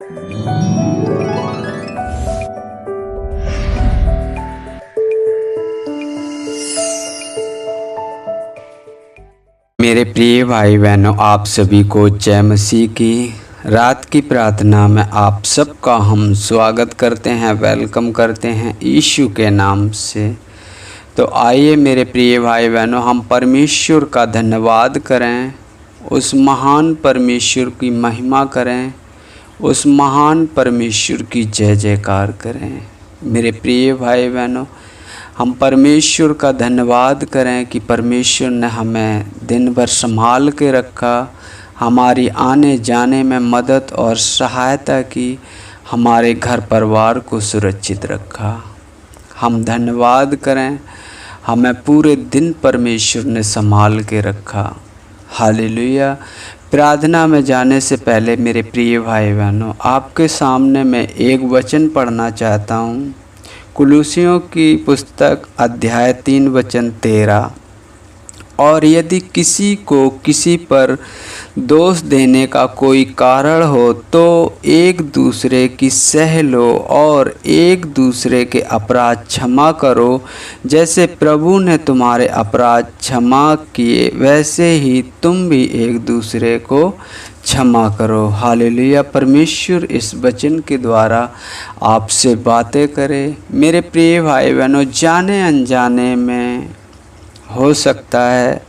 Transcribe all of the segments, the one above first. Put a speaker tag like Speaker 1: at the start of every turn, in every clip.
Speaker 1: मेरे प्रिय भाई बहनों, आप सभी को जय मसीह की रात की प्रार्थना में आप सबका हम स्वागत करते हैं, वेलकम करते हैं यीशु के नाम से। तो आइए मेरे प्रिय भाई बहनों, हम परमेश्वर का धन्यवाद करें, उस महान परमेश्वर की महिमा करें, उस महान परमेश्वर की जय जयकार करें। मेरे प्रिय भाई बहनों, हम परमेश्वर का धन्यवाद करें कि परमेश्वर ने हमें दिन भर संभाल के रखा, हमारी आने जाने में मदद और सहायता की, हमारे घर परिवार को सुरक्षित रखा। हम धन्यवाद करें, हमें पूरे दिन परमेश्वर ने संभाल के रखा। हालेलुया। प्रार्थना में जाने से पहले मेरे प्रिय भाई बहनों, आपके सामने मैं एक वचन पढ़ना चाहता हूँ। कुलुसियों की पुस्तक अध्याय 3 वचन 13। और यदि किसी को किसी पर दोष देने का कोई कारण हो तो एक दूसरे की सह लो और एक दूसरे के अपराध क्षमा करो। जैसे प्रभु ने तुम्हारे अपराध क्षमा किए वैसे ही तुम भी एक दूसरे को क्षमा करो। हालेलुया। परमेश्वर इस वचन के द्वारा आपसे बातें करे। मेरे प्रिय भाई बहनों, जाने अनजाने में हो सकता है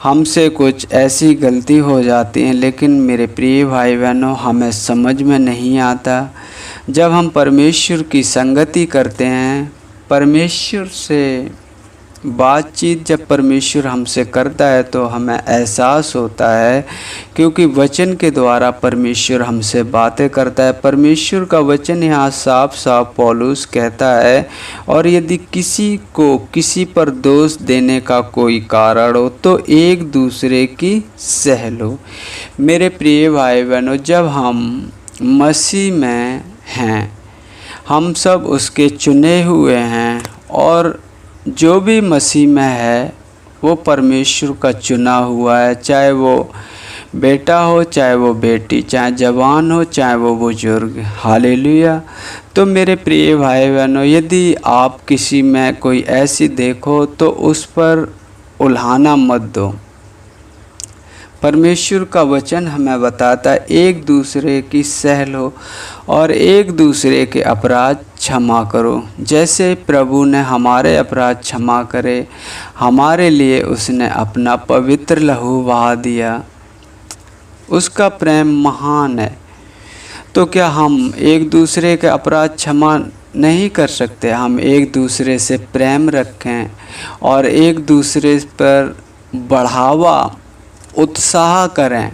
Speaker 1: हमसे कुछ ऐसी गलती हो जाती है, लेकिन मेरे प्रिय भाई बहनों, हमें समझ में नहीं आता। जब हम परमेश्वर की संगति करते हैं, परमेश्वर से बातचीत जब परमेश्वर हमसे करता है तो हमें एहसास होता है, क्योंकि वचन के द्वारा परमेश्वर हमसे बातें करता है। परमेश्वर का वचन यहाँ साफ साफ पौलुस कहता है, और यदि किसी को किसी पर दोष देने का कोई कारण हो तो एक दूसरे की सह लो। मेरे प्रिय भाई बहनों, जब हम मसीह में हैं, हम सब उसके चुने हुए हैं, और जो भी मसीह में है वो परमेश्वर का चुना हुआ है, चाहे वो बेटा हो, चाहे वो बेटी, चाहे जवान हो, चाहे वो बुजुर्ग। हालेलुया। तो मेरे प्रिय भाई बहनों, यदि आप किसी में कोई ऐसी देखो तो उस पर उल्हाना मत दो। परमेश्वर का वचन हमें बताता है एक दूसरे की सह लो और एक दूसरे के अपराध क्षमा करो। जैसे प्रभु ने हमारे अपराध क्षमा करे, हमारे लिए उसने अपना पवित्र लहू बहा दिया। उसका प्रेम महान है। तो क्या हम एक दूसरे के अपराध क्षमा नहीं कर सकते? हम एक दूसरे से प्रेम रखें और एक दूसरे पर बढ़ावा उत्साह करें।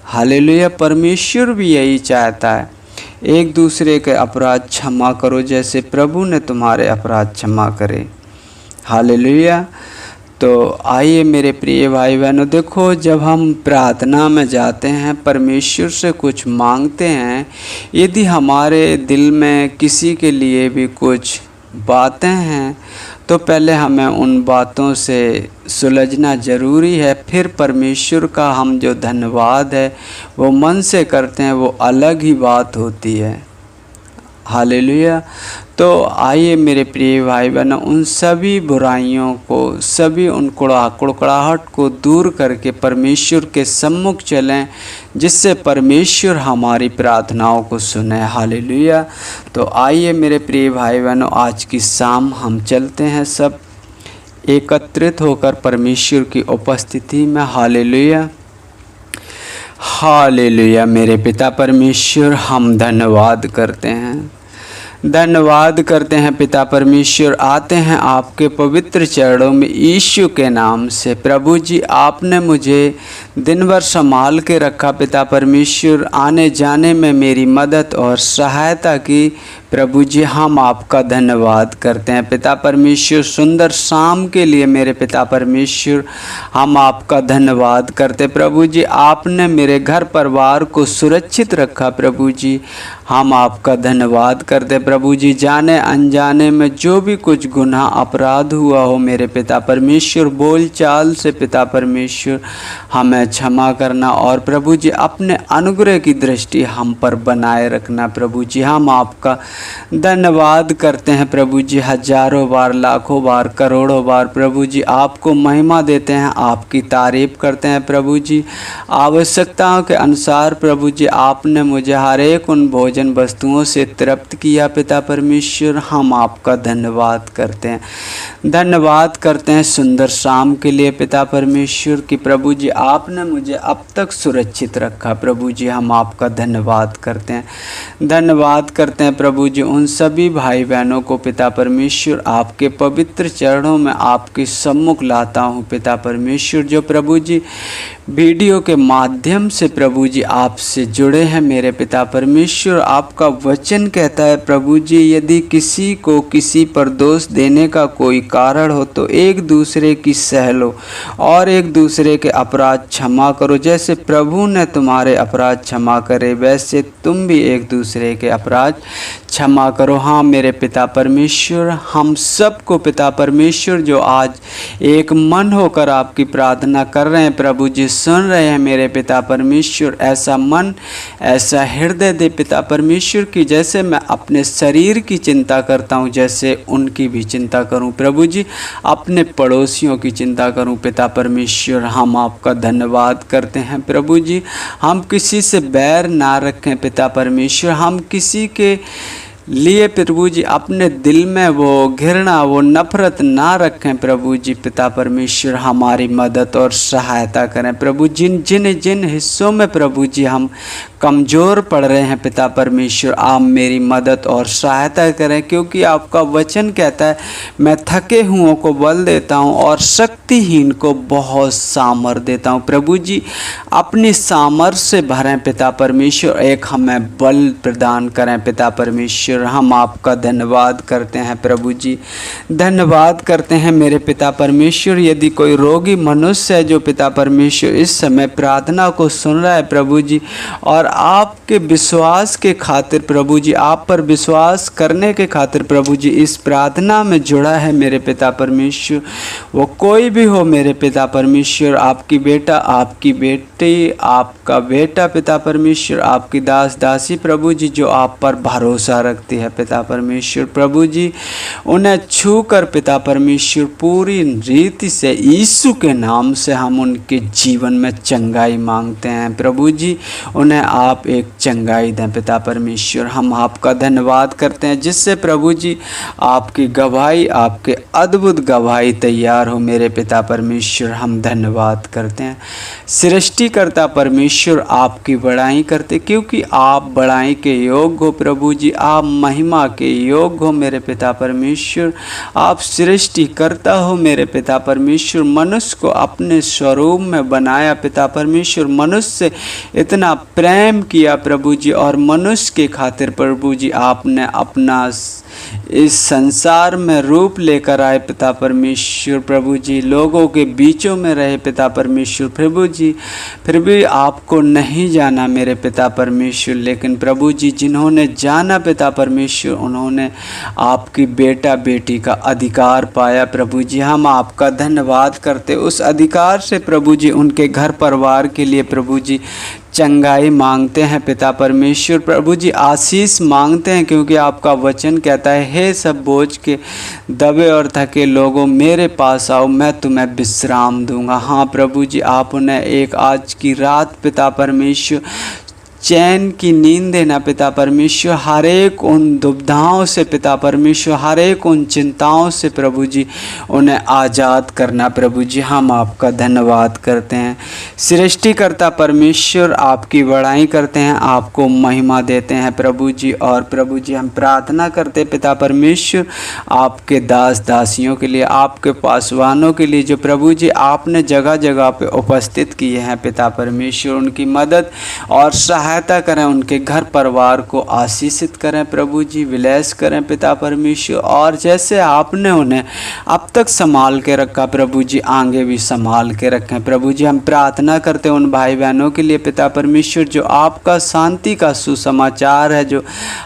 Speaker 1: हालेलुया। परमेश्वर भी यही चाहता है, एक दूसरे के अपराध क्षमा करो जैसे प्रभु ने तुम्हारे अपराध क्षमा करे। हालेलुया। तो आइए मेरे प्रिय भाई बहनों, देखो, जब हम प्रार्थना में जाते हैं, परमेश्वर से कुछ मांगते हैं, यदि हमारे दिल में किसी के लिए भी कुछ बातें हैं तो पहले हमें उन बातों से सुलझना ज़रूरी है। फिर परमेश्वर का हम जो धन्यवाद है वो मन से करते हैं, वो अलग ही बात होती है। हालेलुया। तो आइए मेरे प्रिय भाई बहनों, उन सभी बुराइयों को, सभी उन कुड़कुड़ाहट को दूर करके परमेश्वर के सम्मुख चलें, जिससे परमेश्वर हमारी प्रार्थनाओं को सुने। हालेलुया। तो आइए मेरे प्रिय भाई बहनों, आज की शाम हम चलते हैं सब एकत्रित होकर परमेश्वर की उपस्थिति में। हालेलुया। हालेलुया। मेरे पिता परमेश्वर, हम धन्यवाद करते हैं, धन्यवाद करते हैं पिता परमेश्वर। आते हैं आपके पवित्र चरणों में यीशु के नाम से। प्रभु जी, आपने मुझे दिन भर संभाल के रखा पिता परमेश्वर, आने जाने में मेरी मदद और सहायता की। प्रभु जी हम आपका धन्यवाद करते हैं पिता परमेश्वर, सुंदर शाम के लिए मेरे पिता परमेश्वर हम आपका धन्यवाद करते हैं। प्रभु जी आपने मेरे घर परिवार को सुरक्षित रखा। प्रभु जी हम आपका धन्यवाद करते हैं। प्रभु जी जाने अनजाने में जो भी कुछ गुनाह अपराध हुआ हो मेरे पिता परमेश्वर, बोल चाल से पिता परमेश्वर हमें क्षमा करना, और प्रभु जी अपने अनुग्रह की दृष्टि हम पर बनाए रखना। प्रभु जी हम आपका धन्यवाद करते हैं। प्रभु जी हजारों बार, लाखों बार, करोड़ों बार प्रभु जी आपको महिमा देते हैं, आपकी तारीफ करते हैं। प्रभु जी आवश्यकताओं के अनुसार प्रभु जी आपने मुझे हर एक उन भोजन वस्तुओं से तृप्त किया। पिता परमेश्वर हम आपका धन्यवाद करते हैं, धन्यवाद करते हैं सुंदर शाम के लिए पिता परमेश्वर कि प्रभु जी आपने मुझे अब तक सुरक्षित रखा। प्रभु जी हम आपका धन्यवाद करते हैं, धन्यवाद करते हैं प्रभु जी उन सभी भाई बहनों को पिता परमेश्वर आपके पवित्र चरणों में आपके सम्मुख लाता हूँ पिता परमेश्वर, जो प्रभु जी वीडियो के माध्यम से प्रभु जी आपसे जुड़े हैं मेरे पिता परमेश्वर। आपका वचन कहता है प्रभु जी यदि किसी को किसी पर दोष देने का कोई कारण हो तो एक दूसरे की सह लो और एक दूसरे के अपराध क्षमा करो। जैसे प्रभु ने तुम्हारे अपराध क्षमा करे वैसे तुम भी एक दूसरे के अपराध क्षमा करो। हाँ मेरे पिता परमेश्वर हम सबको पिता परमेश्वर जो आज एक मन होकर आपकी प्रार्थना कर रहे हैं प्रभु जी, सुन रहे हैं मेरे पिता परमेश्वर, ऐसा मन ऐसा हृदय दे पिता परमेश्वर की जैसे मैं अपने शरीर की चिंता करता हूँ जैसे उनकी भी चिंता करूँ। प्रभु जी अपने पड़ोसियों की चिंता करूँ पिता परमेश्वर। हम आपका धन्यवाद करते हैं प्रभु जी, हम किसी से बैर ना रखें पिता परमेश्वर, हम किसी के लिए प्रभु जी अपने दिल में वो घृणा वो नफरत ना रखें। प्रभु जी पिता परमेश्वर हमारी मदद और सहायता करें। प्रभु जिन हिस्सों में प्रभु जी हम कमज़ोर पड़ रहे हैं पिता परमेश्वर आप मेरी मदद और सहायता करें, क्योंकि आपका वचन कहता है मैं थके हुओं को बल देता हूँ और शक्तिहीन को बहुत सामर्थ देता हूँ। प्रभु जी अपनी सामर्थ से भरें पिता परमेश्वर, एक हमें बल प्रदान करें पिता परमेश्वर। हम आपका धन्यवाद करते हैं प्रभु जी, धन्यवाद करते हैं मेरे पिता परमेश्वर। यदि कोई रोगी मनुष्य है जो पिता परमेश्वर इस समय प्रार्थना को सुन रहा है प्रभु जी और आपके विश्वास के खातिर प्रभु जी आप पर विश्वास करने के खातिर प्रभु जी इस प्रार्थना में जुड़ा है मेरे पिता परमेश्वर, वो कोई भी हो मेरे पिता परमेश्वर, आपकी बेटा आपकी बेटी आपका बेटा पिता परमेश्वर, आपकी दास दासी प्रभु जी जो आप पर भरोसा रखती है पिता परमेश्वर, प्रभु जी उन्हें छू कर पिता परमेश्वर पूरी रीति से यीशु के नाम से हम उनके जीवन में चंगाई मांगते हैं। प्रभु जी उन्हें आप एक चंगाई दें पिता परमेश्वर। हम आपका धन्यवाद करते हैं जिससे प्रभु जी आपकी गवाही आपके अद्भुत गवाही तैयार हो मेरे पिता परमेश्वर। हम धन्यवाद करते हैं सृष्टिकर्ता परमेश्वर, आपकी बड़ाई करते क्योंकि आप बड़ाई के योग्य हो प्रभु जी, आप महिमा के योग्य हो मेरे पिता परमेश्वर। आप सृष्टि करता हो मेरे पिता परमेश्वर, मनुष्य को अपने स्वरूप में बनाया पिता परमेश्वर, मनुष्य से इतना प्रेम किया प्रभु जी और मनुष्य के खातिर प्रभु जी आपने अपना इस संसार में रूप लेकर आए पिता परमेश्वर। प्रभु जी लोगों के बीचों में रहे पिता परमेश्वर, प्रभु जी फिर भी आपको नहीं जाना मेरे पिता परमेश्वर, लेकिन प्रभु जी जिन्होंने जाना पिता परमेश्वर उन्होंने आपकी बेटा बेटी का अधिकार पाया। प्रभु जी हम आपका धन्यवाद करते उस अधिकार से प्रभु जी उनके घर परिवार के लिए प्रभु जी चंगाई मांगते हैं पिता परमेश्वर, प्रभु जी आशीष मांगते हैं क्योंकि आपका वचन कहता है हे सब बोझ के दबे और थके लोगों मेरे पास आओ मैं तुम्हें विश्राम दूंगा। हाँ प्रभु जी आप उन्हें एक आज की रात पिता परमेश्वर चैन की नींद देना पिता परमेश्वर, हर एक उन दुविधाओं से पिता परमेश्वर, हर एक उन चिंताओं से प्रभु जी उन्हें आज़ाद करना। प्रभु जी हम आपका धन्यवाद करते हैं सृष्टिकर्ता परमेश्वर, आपकी बड़ाई करते हैं, आपको महिमा देते हैं प्रभु जी। और प्रभु जी हम प्रार्थना करते पिता परमेश्वर आपके दास दासियों के लिए, आपके पासवानों के लिए जो प्रभु जी आपने जगह जगह पे उपस्थित किए हैं पिता परमेश्वर, उनकी मदद और सहायता सहायता करें, उनके घर परिवार को आशीषित करें प्रभु जी, विलेस करें पिता परमेश्वर। और जैसे आपने उन्हें अब तक संभाल के रखा प्रभु जी, आगे भी संभाल के रखें प्रभु जी। हम प्रार्थना करते हैं उन भाई बहनों के लिए पिता परमेश्वर जो आपका शांति का सुसमाचार है, जो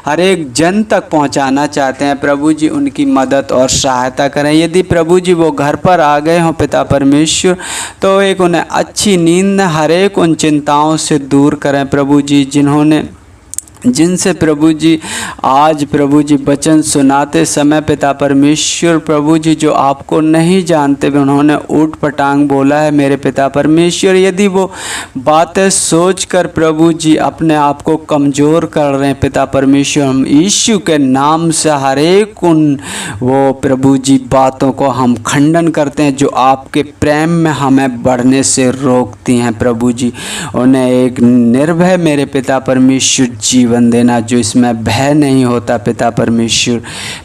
Speaker 1: हर एक जन तक पहुंचाना चाहते हैं प्रभु जी, उनकी मदद और सहायता करें। यदि प्रभु जी वो घर पर आ गए हों पिता परमेश्वर, तो एक उन्हें अच्छी नींद, हर एक उन चिंताओं से दूर करें प्रभु जी, जिनसे प्रभु जी आज प्रभु जी वचन सुनाते समय पिता परमेश्वर प्रभु जी जो आपको नहीं जानते, उन्होंने ऊट पटांग बोला है मेरे पिता परमेश्वर। यदि वो बातें सोचकर प्रभु जी अपने आप को कमज़ोर कर रहे हैं पिता परमेश्वर, हम यीशु के नाम से हर एक उन वो प्रभु जी बातों को हम खंडन करते हैं जो आपके प्रेम में हमें बढ़ने से रोकती हैं प्रभु जी। उन्हें एक निर्भय मेरे पिता परमेश्वर जीवन देना, जो इसमें भय नहीं होता पिता परमेश्वर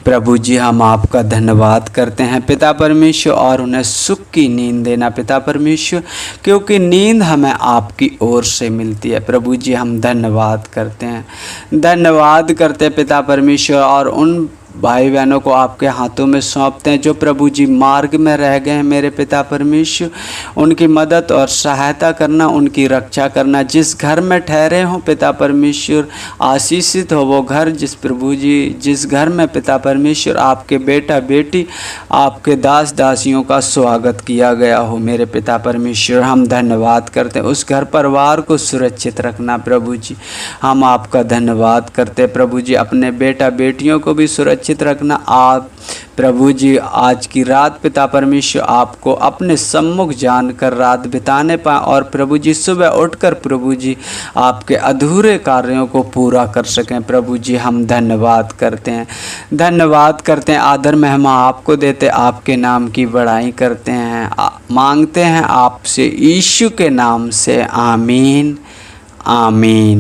Speaker 1: प्रभु जी। हम आपका धन्यवाद करते हैं पिता परमेश्वर, और उन्हें सुख की नींद देना पिता परमेश्वर, क्योंकि नींद हमें आपकी ओर से मिलती है प्रभु जी। हम धन्यवाद करते हैं पिता परमेश्वर, और उन भाई बहनों को आपके हाथों में सौंपते हैं जो प्रभु जी मार्ग में रह गए हैं मेरे पिता परमेश्वर। उनकी मदद और सहायता करना, उनकी रक्षा करना। जिस घर में ठहरे हों पिता परमेश्वर, आशीषित हो वो घर, जिस घर में पिता परमेश्वर आपके बेटा बेटी, आपके दास दासियों का स्वागत किया गया हो मेरे पिता परमेश्वर। हम धन्यवाद करते हैं उस घर परिवार को सुरक्षित रखना प्रभु जी। हम आपका धन्यवाद करते हैं प्रभु जी, अपने बेटा बेटियों को भी सुरक्षित रखना। आप प्रभु जी आज की रात पिता परमेश्वर आपको अपने सम्मुख जानकर रात बिताने पाए, और प्रभु जी सुबह उठकर प्रभु जी आपके अधूरे कार्यों को पूरा कर सकें प्रभु जी। हम धन्यवाद करते हैं, आदर महिमा आपको देते, आपके नाम की बड़ाई करते हैं, मांगते हैं आपसे यीशु के नाम से, आमीन आमीन।